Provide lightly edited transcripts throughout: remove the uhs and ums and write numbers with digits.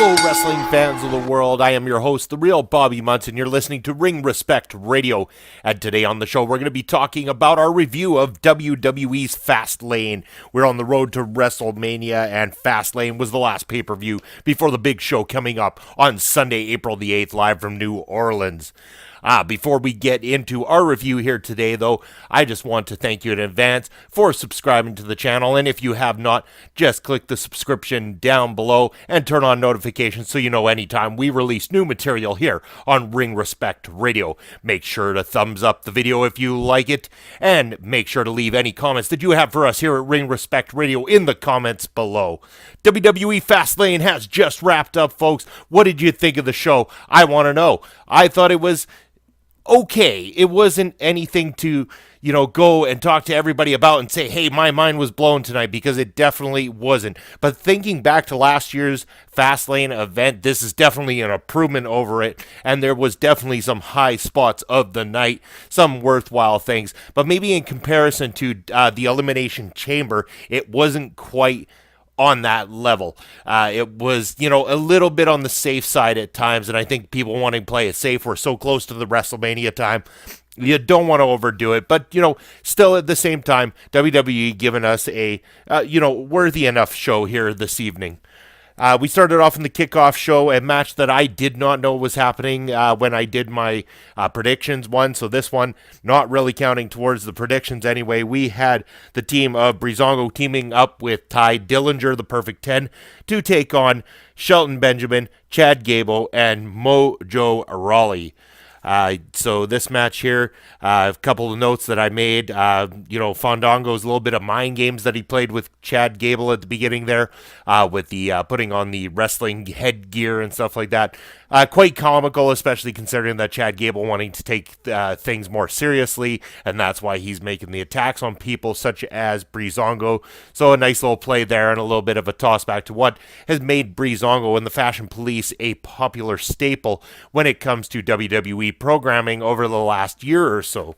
Hello, wrestling fans of the world. I am your host, the Real Bobby Munson. You're listening to Ring Respect Radio. And today on the show, we're going to be talking about our review of WWE's Fastlane. We're on the road to Wrestlemania, and Fastlane was the last pay-per-view before the big show coming up on Sunday, April the 8th, live from New Orleans. Before we get into our review here today, though, I just want to thank you in advance for subscribing to the channel. And if you have not, just click the subscription down below and turn on notifications so you know anytime we release new material here on Ring Respect Radio. Make sure to thumbs up the video if you like it, and make sure to leave any comments that you have for us here at Ring Respect Radio in the comments below. WWE Fastlane has just wrapped up, folks. What did you think of the show? I want to know. I thought it was okay. It wasn't anything to, go and talk to everybody about and say, hey, my mind was blown tonight, because it definitely wasn't. But thinking back to last year's Fastlane event, this is definitely an improvement over it, and there was definitely some high spots of the night, some worthwhile things. But maybe in comparison to the Elimination Chamber, it wasn't quite on that level. It was, a little bit on the safe side at times, and I think people wanting to play it safe. We're so close to the WrestleMania time. You don't want to overdo it, but, still at the same time, WWE giving us a, worthy enough show here this evening. We started off in the kickoff show, a match that I did not know was happening when I did my predictions one. So this one, not really counting towards the predictions anyway. We had the team of Breezango teaming up with Ty Dillinger, the Perfect 10, to take on Shelton Benjamin, Chad Gable, and Mojo Rawley. So this match here, a couple of notes that I made, Fandango's little bit of mind games that he played with Chad Gable at the beginning there, with the putting on the wrestling headgear and stuff like that. Quite comical, especially considering that Chad Gable wanting to take things more seriously, and that's why he's making the attacks on people such as Breezango. So a nice little play there, and a little bit of a toss back to what has made Breezango and the Fashion Police a popular staple when it comes to WWE programming over the last year or so.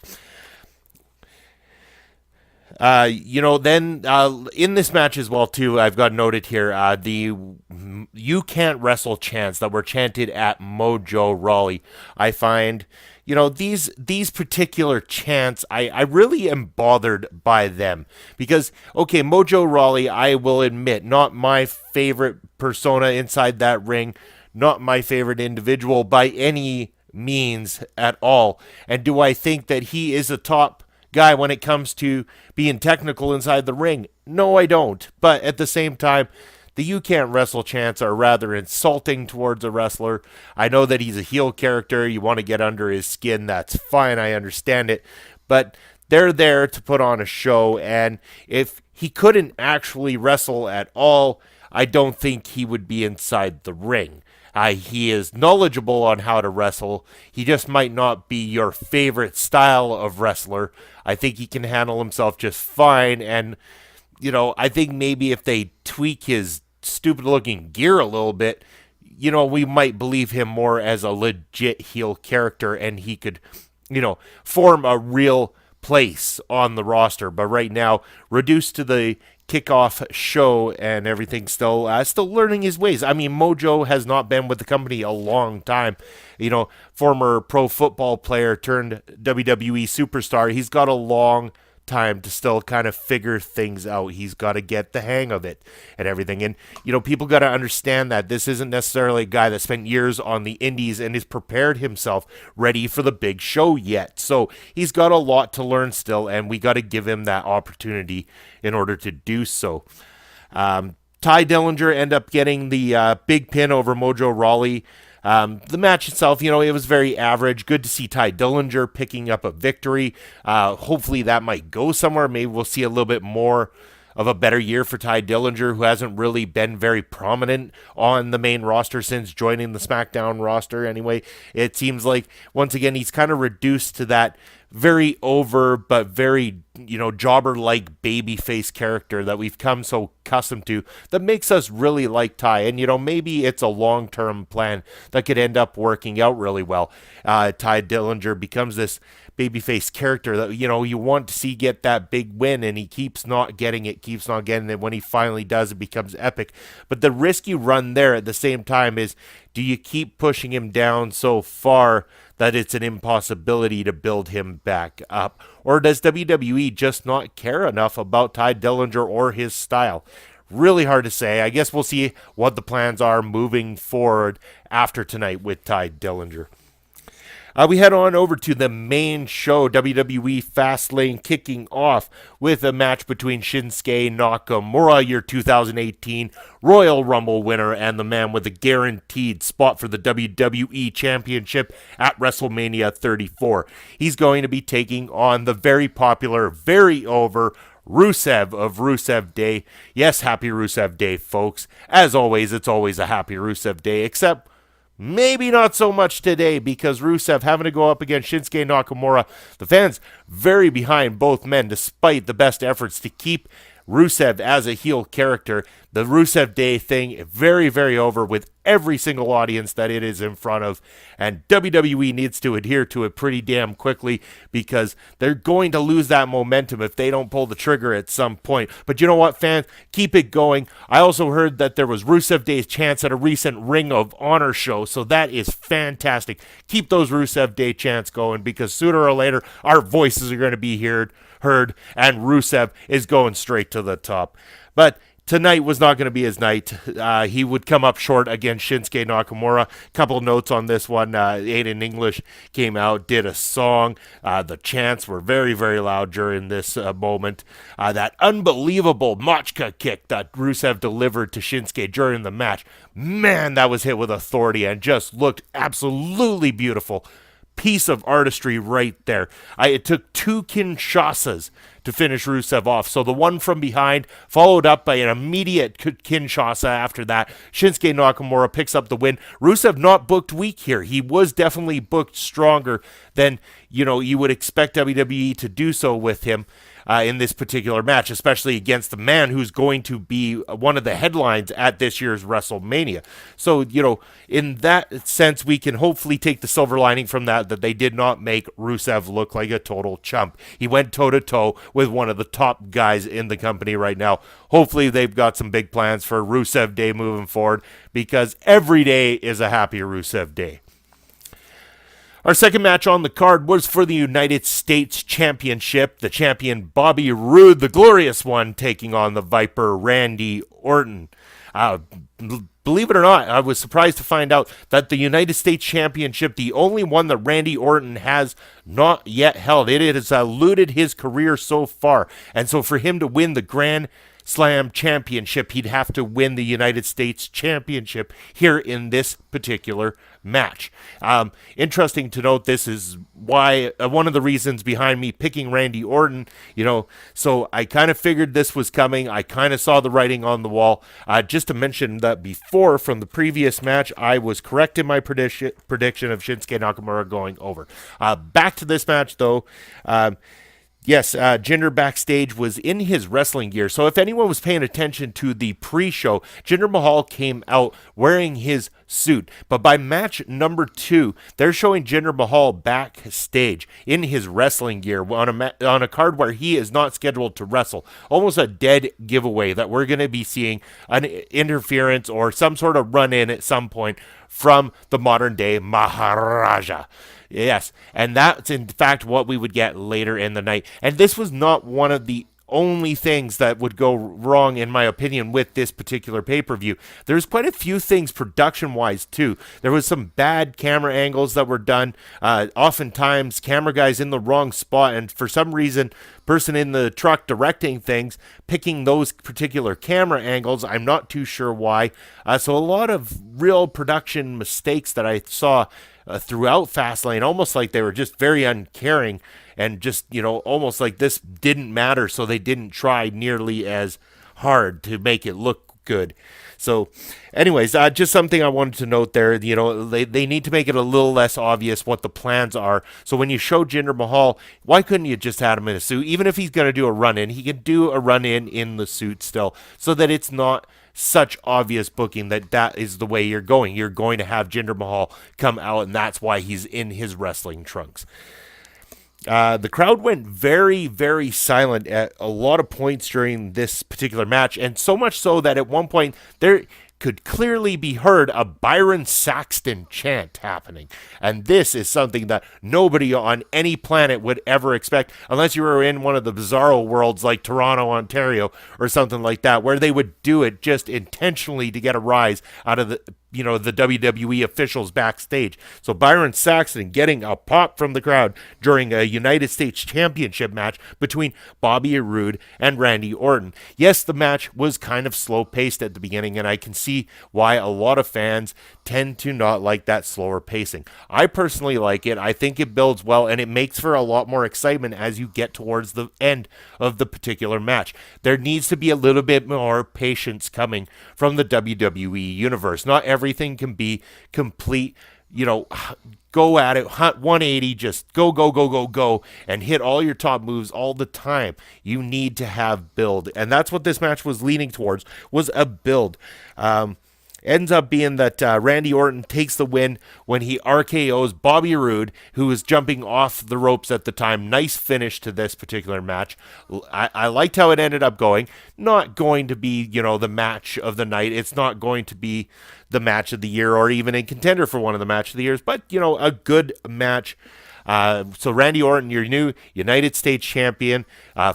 Then in this match as well, too, I've got noted here, the "You Can't Wrestle" chants that were chanted at Mojo Rawley. I find, these particular chants, I really am bothered by them. Because, okay, Mojo Rawley, I will admit, not my favorite persona inside that ring, not my favorite individual by any means at all. And do I think that he is a top guy when it comes to being technical inside the ring? No, I don't. But at the same time, the "You Can't Wrestle" chants are rather insulting towards a wrestler. I know that he's a heel character. You want to get under his skin. That's fine. I understand it. But they're there to put on a show. And if he couldn't actually wrestle at all, I don't think he would be inside the ring. He is knowledgeable on how to wrestle. He just might not be your favorite style of wrestler. I think he can handle himself just fine. And, I think maybe if they tweak his stupid-looking gear a little bit, we might believe him more as a legit heel character, and he could, form a real place on the roster. But right now, reduced to the kickoff show and everything, still learning his ways. I mean, Mojo has not been with the company a long time. Former pro football player turned WWE superstar. He's got a long time to still kind of figure things out. He's got to get the hang of it and everything. And, people got to understand that this isn't necessarily a guy that spent years on the indies and has prepared himself ready for the big show yet. So he's got a lot to learn still, and we got to give him that opportunity in order to do so. Ty Dillinger ended up getting the big pin over Mojo Rawley. The match itself, it was very average. Good to see Ty Dillinger picking up a victory. Hopefully that might go somewhere. Maybe we'll see a little bit more of a better year for Ty Dillinger, who hasn't really been very prominent on the main roster since joining the SmackDown roster. Anyway, it seems like, once again, he's kind of reduced to that very over but very, jobber-like babyface character that we've come so accustomed to that makes us really like Ty. And, maybe it's a long-term plan that could end up working out really well. Ty Dillinger becomes this babyface character that, you want to see get that big win, and he keeps not getting it. When he finally does, it becomes epic. But the risk you run there at the same time is, do you keep pushing him down so far that it's an impossibility to build him back up? Or does WWE just not care enough about Ty Dillinger or his style? Really hard to say. I guess we'll see what the plans are moving forward after tonight with Ty Dillinger. We head on over to the main show, WWE Fastlane, kicking off with a match between Shinsuke Nakamura, your 2018 Royal Rumble winner and the man with a guaranteed spot for the WWE Championship at WrestleMania 34. He's going to be taking on the very popular, very over Rusev of Rusev Day. Yes, happy Rusev Day, folks. As always, it's always a happy Rusev Day, except maybe not so much today, because Rusev having to go up against Shinsuke Nakamura. The fans very behind both men, despite the best efforts to keep Rusev as a heel character. The Rusev Day thing, very, very over with every single audience that it is in front of. And WWE needs to adhere to it pretty damn quickly, because they're going to lose that momentum if they don't pull the trigger at some point. But you know what, fans? Keep it going. I also heard that there was Rusev Day's chants at a recent Ring of Honor show, so that is fantastic. Keep those Rusev Day chants going, because sooner or later, our voices are going to be heard, and Rusev is going straight to the top. But tonight was not going to be his night. He would come up short against Shinsuke Nakamura. Couple notes on this one. Aiden English came out, did a song. The chants were very, very loud during this moment. That unbelievable Machka kick that Rusev delivered to Shinsuke during the match. Man, that was hit with authority and just looked absolutely beautiful. Piece of artistry right there. It took 2 Kinshasas to finish Rusev off. So the one from behind, followed up by an immediate Kinshasa after that. Shinsuke Nakamura picks up the win. Rusev not booked weak here. He was definitely booked stronger than, you would expect WWE to do so with him in this particular match, especially against the man who's going to be one of the headlines at this year's WrestleMania. So, in that sense, we can hopefully take the silver lining from that they did not make Rusev look like a total chump. He went toe-to-toe with one of the top guys in the company right now. Hopefully they've got some big plans for Rusev Day moving forward, because every day is a happy Rusev Day. Our second match on the card was for the United States Championship. The champion Bobby Roode, the glorious one, taking on the Viper Randy Orton. Believe it or not, I was surprised to find out that the United States Championship, the only one that Randy Orton has not yet held, it has eluded his career so far. And so for him to win the Grand Slam Championship, he'd have to win the United States Championship here in this particular match. Interesting to note, this is why one of the reasons behind me picking Randy Orton, so I kind of figured this was coming. I kind of saw the writing on the wall. Just to mention that before, from the previous match, I was correct in my prediction of Shinsuke Nakamura going over. Back to this match, though. Yes, Jinder backstage was in his wrestling gear. So if anyone was paying attention to the pre-show, Jinder Mahal came out wearing his suit. But by match number 2, they're showing Jinder Mahal backstage in his wrestling gear on a card where he is not scheduled to wrestle. Almost a dead giveaway that we're going to be seeing an interference or some sort of run-in at some point from the modern-day Maharaja. Yes, and that's in fact what we would get later in the night. And this was not one of the only things that would go wrong, in my opinion, with this particular pay-per-view. There's quite a few things production-wise, too. There was some bad camera angles that were done. Oftentimes, camera guys in the wrong spot, and for some reason, person in the truck directing things, picking those particular camera angles. I'm not too sure why. So a lot of real production mistakes that I saw throughout Fastlane, almost like they were just very uncaring and just, almost like this didn't matter, so they didn't try nearly as hard to make it look good. So, anyways, just something I wanted to note there. They need to make it a little less obvious what the plans are. So when you show Jinder Mahal, why couldn't you just have him in a suit? Even if he's going to do a run-in, he can do a run-in in the suit still, so that it's not such obvious booking that is the way you're going. You're going to have Jinder Mahal come out, and that's why he's in his wrestling trunks. The crowd went very, very silent at a lot of points during this particular match, and so much so that at one point there could clearly be heard a Byron Saxton chant happening. And this is something that nobody on any planet would ever expect, unless you were in one of the bizarro worlds like Toronto, Ontario, or something like that, where they would do it just intentionally to get a rise out of the WWE officials backstage. So Byron Saxton getting a pop from the crowd during a United States Championship match between Bobby Roode and Randy Orton. Yes, the match was kind of slow-paced at the beginning, and I can see why a lot of fans tend to not like that slower pacing. I personally like it. I think it builds well, and it makes for a lot more excitement as you get towards the end of the particular match. There needs to be a little bit more patience coming from the WWE universe. Not everything can be complete, go at it, 180, just go, and hit all your top moves all the time. You need to have build, and that's what this match was leaning towards, was a build. Ends up being that Randy Orton takes the win when he RKO's Bobby Roode, who was jumping off the ropes at the time. Nice finish to this particular match. I liked how it ended up going. Not going to be, the match of the night. It's not going to be the match of the year or even a contender for one of the match of the years, but, a good match. So Randy Orton, your new United States champion,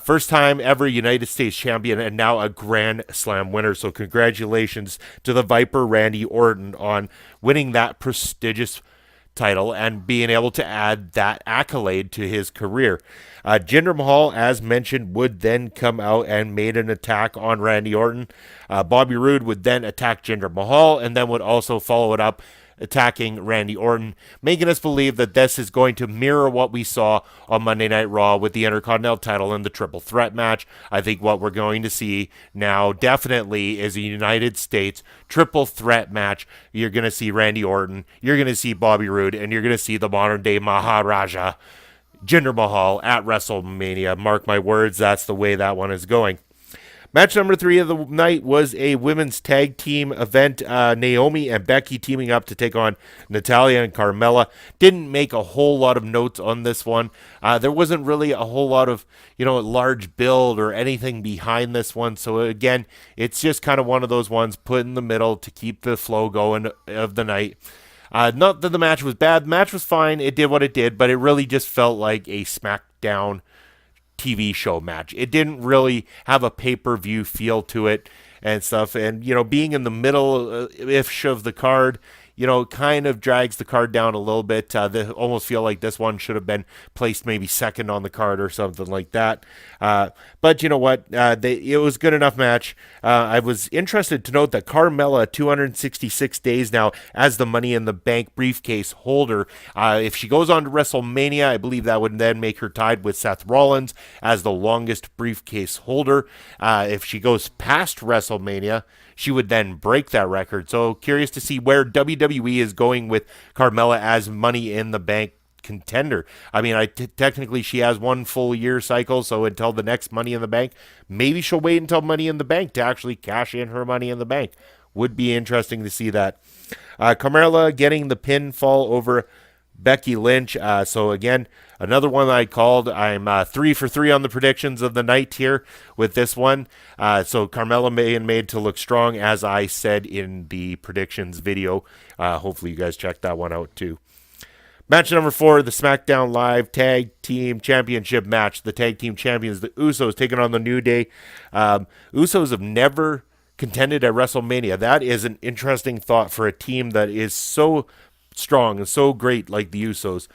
first time ever United States champion, and now a Grand Slam winner. So congratulations to the Viper Randy Orton on winning that prestigious title and being able to add that accolade to his career. Jinder Mahal, as mentioned, would then come out and made an attack on Randy Orton. Bobby Roode would then attack Jinder Mahal and then would also follow it up attacking Randy Orton, making us believe that this is going to mirror what we saw on Monday Night Raw with the Intercontinental title and the Triple Threat match. I think what we're going to see now definitely is a United States Triple Threat match. You're going to see Randy Orton, you're going to see Bobby Roode, and you're going to see the modern-day Maharaja, Jinder Mahal, at WrestleMania. Mark my words, that's the way that one is going. Match number 3 of the night was a women's tag team event. Naomi and Becky teaming up to take on Natalya and Carmella. Didn't make a whole lot of notes on this one. There wasn't really a whole lot of, large build or anything behind this one. So again, it's just kind of one of those ones put in the middle to keep the flow going of the night. Not that the match was bad. The match was fine. It did what it did, but it really just felt like a SmackDown TV show match. It didn't really have a pay-per-view feel to it and stuff. And, being in the middle-ish of the card, kind of drags the card down a little bit. They almost feel like this one should have been placed maybe second on the card or something like that. But you know what? It was a good enough match. I was interested to note that Carmella, 266 days now as the Money in the Bank briefcase holder. If she goes on to WrestleMania, I believe that would then make her tied with Seth Rollins as the longest briefcase holder. If she goes past WrestleMania, she would then break that record. So curious to see where WWE is going with Carmella as Money in the Bank contender. I mean, technically she has one full year cycle, so until the next Money in the Bank, maybe she'll wait until Money in the Bank to actually cash in her Money in the Bank. Would be interesting to see that. Carmella getting the pinfall over Becky Lynch. So again, another one I called. I'm 3 for 3 on the predictions of the night here with this one. So Carmella made to look strong, as I said in the predictions video. Hopefully you guys checked that one out too. Match number 4, the SmackDown Live Tag Team Championship match. The Tag Team Champions, the Usos, taking on the New Day. Usos have never contended at WrestleMania. That is an interesting thought for a team that is so strong and so great like the Usos.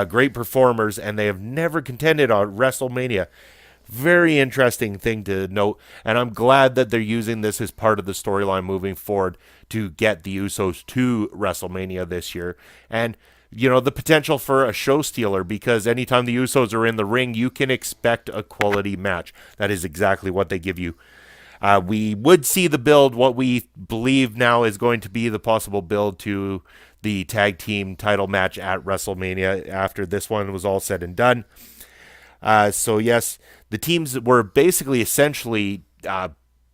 Great performers, and they have never contended on WrestleMania. Very interesting thing to note, and I'm glad that they're using this as part of the storyline moving forward to get the Usos to WrestleMania this year. And the potential for a show stealer, because anytime the Usos are in the ring, you can expect a quality match. That is exactly what they give you. We would see the build, what we believe now is going to be the possible build to the tag team title match at WrestleMania after this one was all said and done. So yes, the teams were basically essentially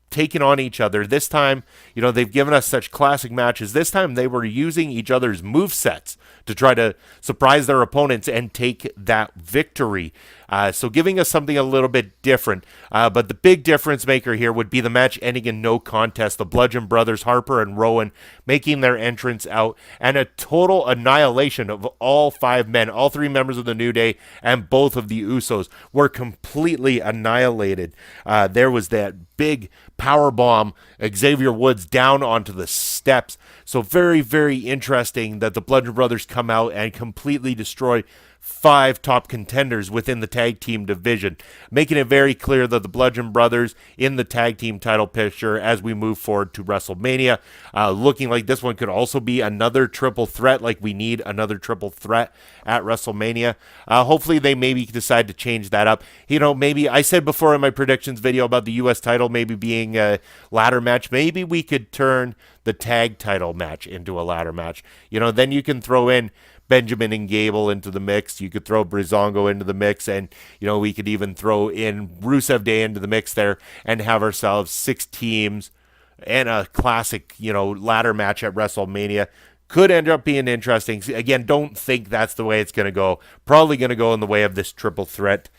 taking on each other. This time, they've given us such classic matches. This time they were using each other's movesets to try to surprise their opponents and take that victory. So giving us something a little bit different. But the big difference maker here would be the match ending in no contest. The Bludgeon Brothers, Harper and Rowan, making their entrance out, and a total annihilation of all 5 men. All 3 members of the New Day and both of the Usos were completely annihilated. There was that big power bomb, Xavier Woods down onto the steps. So very, very interesting that the Bludgeon Brothers come out and completely destroy 5 top contenders within the tag team division, making it very clear that the Bludgeon Brothers in the tag team title picture as we move forward to WrestleMania. Looking like this one could also be another triple threat, like we need another triple threat at WrestleMania. Hopefully they maybe decide to change that up. Maybe I said before in my predictions video about the U.S. title maybe being a ladder match. Maybe we could turn the tag title match into a ladder match. Then you can throw in Benjamin and Gable into the mix. You could throw Breezango into the mix, and we could even throw in Rusev Day into the mix there and have ourselves 6 teams and a classic ladder match at WrestleMania. Could end up being interesting. Again, don't think that's the way it's going to go. Probably going to go in the way of this triple threat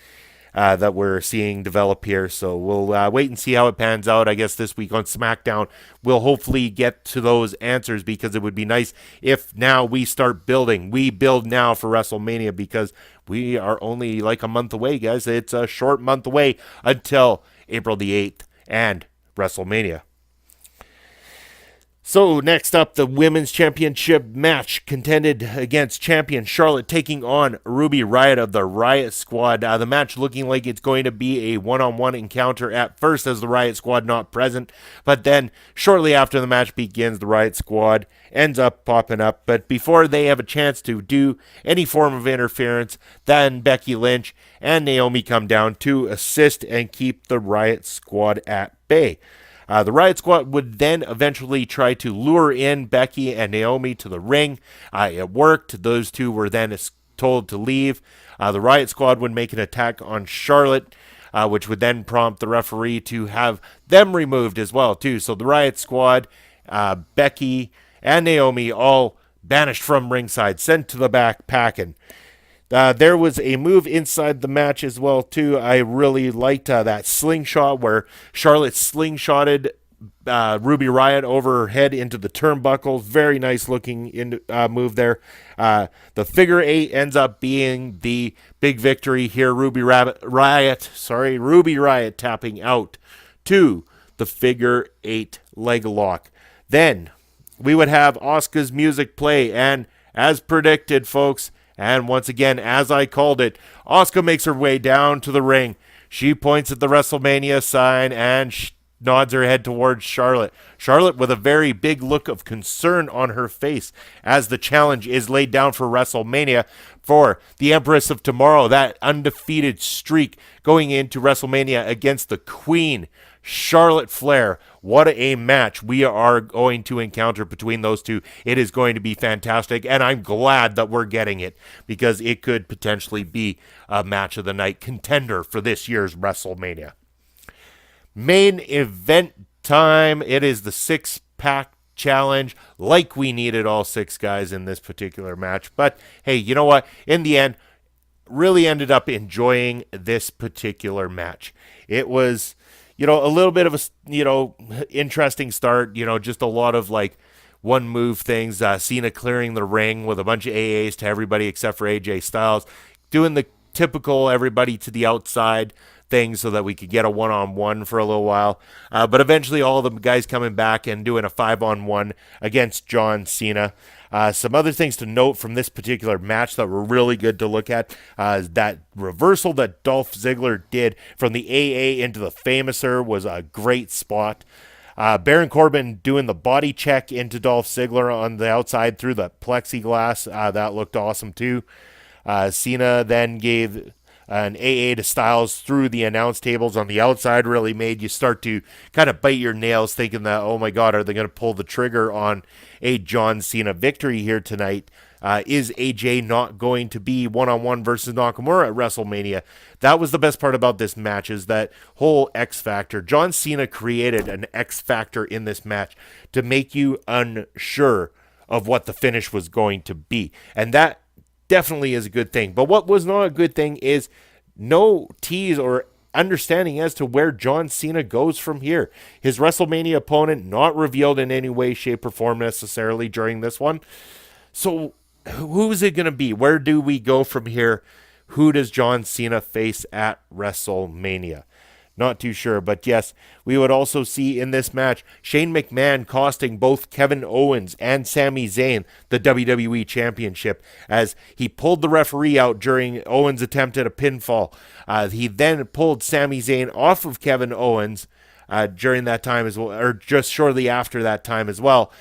that we're seeing develop here. So we'll wait and see how it pans out. I guess this week on SmackDown, we'll hopefully get to those answers, because it would be nice if now we start building. We build now for WrestleMania, because we are only like a month away, guys. It's a short month away until April the 8th and WrestleMania. So next up, the Women's Championship match, contended against champion Charlotte taking on Ruby Riott of the Riott Squad. The match looking like it's going to be a one-on-one encounter at first, as the Riott Squad not present. But then shortly after the match begins, the Riott Squad ends up popping up. But before they have a chance to do any form of interference, then Becky Lynch and Naomi come down to assist and keep the Riott Squad at bay. The Riott Squad would then eventually try to lure in Becky and Naomi to the ring. It worked. Those two were then told to leave. The Riott Squad would make an attack on Charlotte, which would then prompt the referee to have them removed as well, too. So the Riott Squad, Becky, and Naomi all banished from ringside, sent to the back packing. There was a move inside the match as well, too. I really liked that slingshot where Charlotte slingshotted Ruby Riott over her head into the turnbuckle. Very nice looking move there. The figure 8 ends up being the big victory here. Ruby Riott tapping out to the figure 8 leg lock. Then we would have Asuka's music play, and as predicted, folks, and once again, as I called it, Asuka makes her way down to the ring. She points at the WrestleMania sign and nods her head towards Charlotte. Charlotte with a very big look of concern on her face as the challenge is laid down for WrestleMania for the Empress of Tomorrow, that undefeated streak going into WrestleMania against the Queen, Charlotte Flair. What a match we are going to encounter between those two. It is going to be fantastic, and I'm glad that we're getting it, because it could potentially be a match of the night contender for this year's WrestleMania. Main event time. It is the 6-pack challenge, like we needed all 6 guys in this particular match. But hey, you know what? In the end, really ended up enjoying this particular match. It was a little bit of a, interesting start, just a lot of like one move things. Cena clearing the ring with a bunch of AAs to everybody except for AJ Styles, doing the typical everybody to the outside thing so that we could get a one-on-one for a little while. But eventually all the guys coming back and doing a 5-on-1 against John Cena. Some other things to note from this particular match that were really good to look at is that reversal that Dolph Ziggler did from the AA into the Famouser was a great spot. Baron Corbin doing the body check into Dolph Ziggler on the outside through the plexiglass. That looked awesome too. Cena then gave an AA to Styles through the announce tables on the outside really made you start to kind of bite your nails thinking that, oh my God, are they going to pull the trigger on a John Cena victory here tonight? Is AJ not going to be one-on-one versus Nakamura at WrestleMania? That was the best part about this match, is that whole X Factor. John Cena created an X Factor in this match to make you unsure of what the finish was going to be. And that definitely is a good thing. But what was not a good thing is no tease or understanding as to where John Cena goes from here. His WrestleMania opponent not revealed in any way, shape, or form necessarily during this one. So who is it going to be? Where do we go from here? Who does John Cena face at WrestleMania? Not too sure, but yes, we would also see in this match Shane McMahon costing both Kevin Owens and Sami Zayn the WWE Championship as he pulled the referee out during Owens' attempt at a pinfall. He then pulled Sami Zayn off of Kevin Owens during that time as well, or just shortly after that time as well,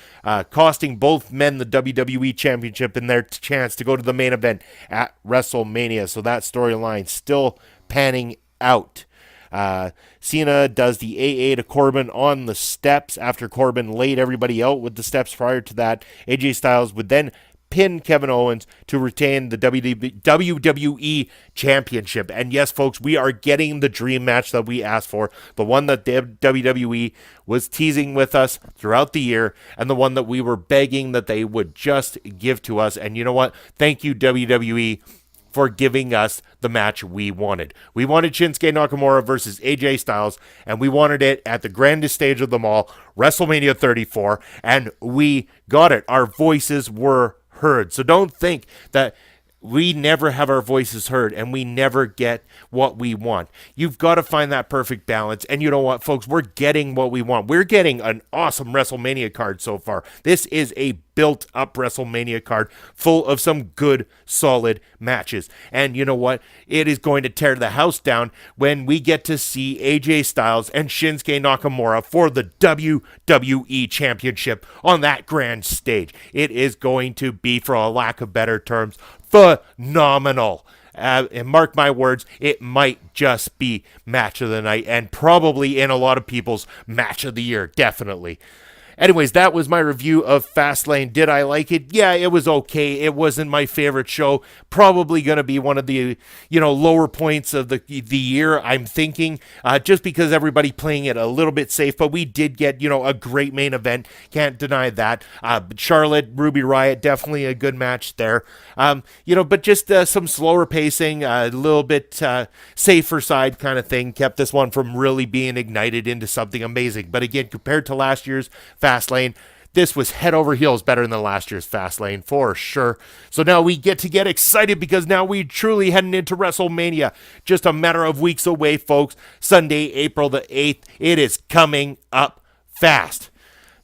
costing both men the WWE Championship and their chance to go to the main event at WrestleMania. So that storyline still panning out. Cena does the AA to Corbin on the steps after Corbin laid everybody out with the steps prior to that. AJ Styles would then pin Kevin Owens to retain the WWE Championship. And yes, folks, we are getting the dream match that we asked for, the one that WWE was teasing with us throughout the year, and the one that we were begging that they would just give to us. And you know what? Thank you, WWE, for giving us the match we wanted. We wanted Shinsuke Nakamura versus AJ Styles, and we wanted it at the grandest stage of them all, WrestleMania 34, and we got it. Our voices were heard. So don't think that we never have our voices heard and we never get what we want. You've got to find that perfect balance. And you know what, folks? We're getting what we want. We're getting an awesome WrestleMania card so far. This is a built-up WrestleMania card full of some good, solid matches. And you know what? It is going to tear the house down when we get to see AJ Styles and Shinsuke Nakamura for the WWE Championship on that grand stage. It is going to be, for a lack of better terms, phenomenal. And mark my words, it might just be match of the night, and probably in a lot of people's match of the year, definitely. Anyways, that was my review of Fastlane. Did I like it? Yeah, it was okay. It wasn't my favorite show. Probably going to be one of the, lower points of the year, I'm thinking, just because everybody playing it a little bit safe. But we did get, a great main event. Can't deny that. Charlotte, Ruby Riott, definitely a good match there. But just some slower pacing, a little bit safer side kind of thing, kept this one from really being ignited into something amazing. But again, compared to last year's Fastlane, this was head over heels better than last year's Fastlane, for sure. So now we get excited because now we truly heading into WrestleMania. Just a matter of weeks away, folks. Sunday, April the 8th. It is coming up fast.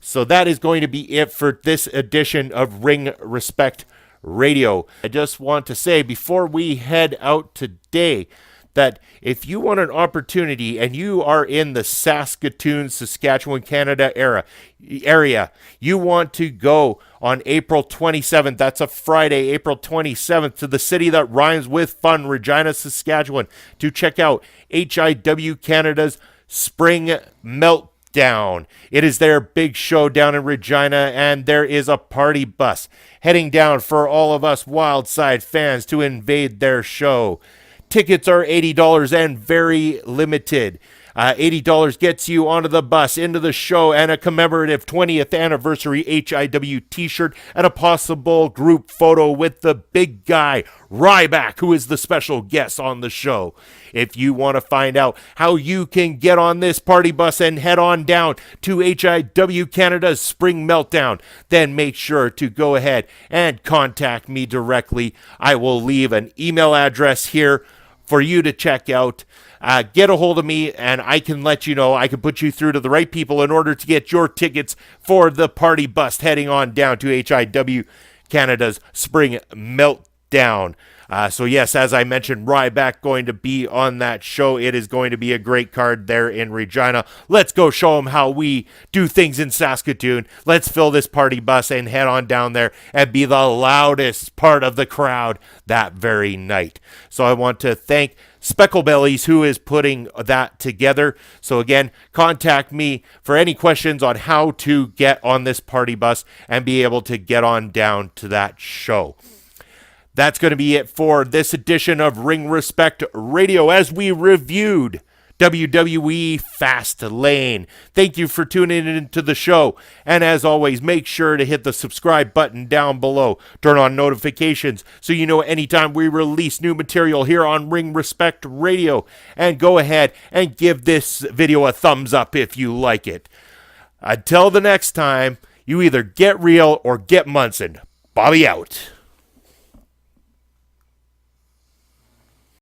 So that is going to be it for this edition of Ring Respect Radio. I just want to say before we head out today that if you want an opportunity and you are in the Saskatoon, Saskatchewan, Canada area, you want to go on April 27th, that's a Friday, April 27th, to the city that rhymes with fun, Regina, Saskatchewan, to check out HIW Canada's Spring Meltdown. It is their big show down in Regina, and there is a party bus heading down for all of us Wildside fans to invade their show. Tickets are $80 and very limited. $80 gets you onto the bus, into the show, and a commemorative 20th anniversary HIW t-shirt and a possible group photo with the big guy, Ryback, who is the special guest on the show. If you want to find out how you can get on this party bus and head on down to HIW Canada's Spring Meltdown, then make sure to go ahead and contact me directly. I will leave an email address here for you to check out. Get a hold of me and I can let you know. I can put you through to the right people in order to get your tickets for the party bus heading on down to HIW Canada's Spring Meltdown. So yes, as I mentioned, Ryback going to be on that show. It is going to be a great card there in Regina. Let's go show them how we do things in Saskatoon. Let's fill this party bus and head on down there and be the loudest part of the crowd that very night. So I want to thank Specklebellies, who is putting that together. So again, contact me for any questions on how to get on this party bus and be able to get on down to that show. That's going to be it for this edition of Ring Respect Radio as we reviewed WWE Fastlane. Thank you for tuning into the show. And as always, make sure to hit the subscribe button down below. Turn on notifications so you know anytime we release new material here on Ring Respect Radio. And go ahead and give this video a thumbs up if you like it. Until the next time, you either get real or get Munson. Bobby out.